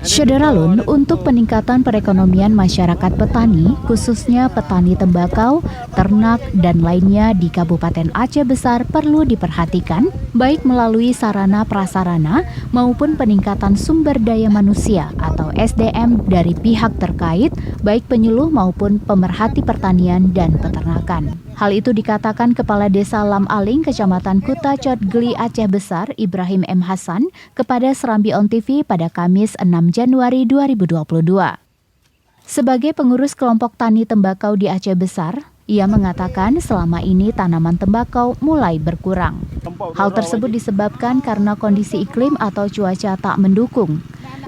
Syederalun, untuk peningkatan perekonomian masyarakat petani, khususnya petani tembakau, ternak, dan lainnya di Kabupaten Aceh Besar perlu diperhatikan, baik melalui sarana prasarana maupun peningkatan sumber daya manusia atau SDM dari pihak terkait, baik penyuluh maupun pemerhati pertanian dan peternakan. Hal itu dikatakan Kepala Desa Lam Aling, Kecamatan Kuta Cot Geli, Aceh Besar, Ibrahim M. Hasan, kepada Serambi On TV pada Kamis 6 Januari 2022. Sebagai pengurus kelompok tani tembakau di Aceh Besar, ia mengatakan selama ini tanaman tembakau mulai berkurang. Hal tersebut disebabkan karena kondisi iklim atau cuaca tak mendukung.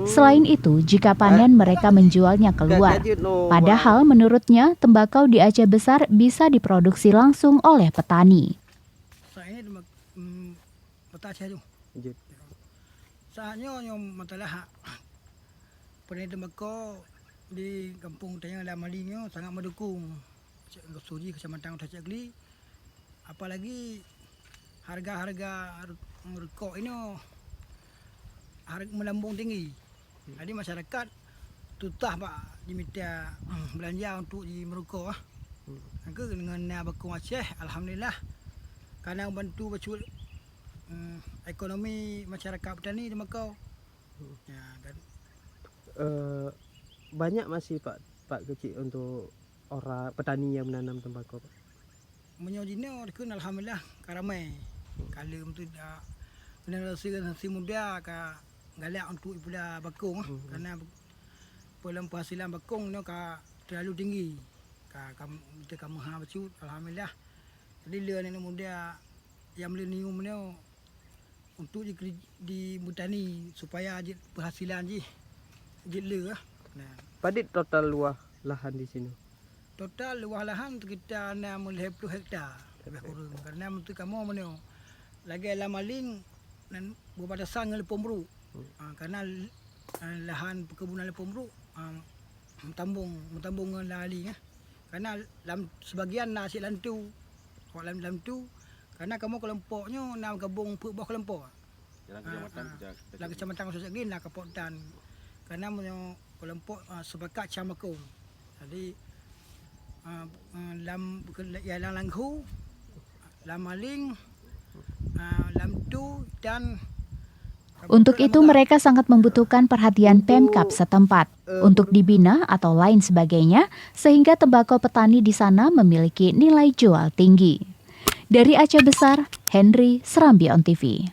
Selain itu, jika panen mereka menjualnya keluar. Padahal menurutnya, tembakau di Aceh Besar bisa diproduksi langsung oleh petani. Saatnya yang masalah panen tembakau di kampung Tayang Lam Aling sangat mendukung Suji Kecamatan Kuta Cot Geli. Apalagi harga-harga rokok ini harga melambung tinggi. Jadi masyarakat tutah pak diminta belanja untuk di merokok. Maka dengan bakung Aceh, alhamdulillah, karena membantu bacul ekonomi masyarakat petani tembakau. Ya, kan. Banyak masih Pak kecil untuk orang petani yang menanam tembakau Pak. Menyojino kan alhamdulillah karamai. Kalau untuk generasi muda ka galak untuk pula bakung karena dalam penghasilan bakung ni terlalu tinggi. Kita kamu bacul alhamdulillah. Jadi le anak muda yang milenium ni untuk di bertani supaya penghasilan je le. Nah, Pada total luas lahan di sini. Total luas lahan kita 60 hektar lebih kurang. Karena untuk kamu mana lagi Lam Aling dan berbatasan dengan Lepong Beruk. Karena lahan perkebunan Lepong Beruk mentambung dengan Lam Aling. Karena sebagian nasi lantu. Kalau lantu karena kamu kelompoknya nak gabung bawah kelompok. Dalam kecamatan Kuta Cot Geli nak kepotan. Karena kelompok sepakat camakung. Jadi Lam Langhu, Lam Aling, Lam Tu dan Untuk itu mereka sangat membutuhkan perhatian Pemkab setempat untuk dibina atau lain sebagainya sehingga tembakau petani di sana memiliki nilai jual tinggi. Dari Aceh Besar, Henry, Serambi On TV.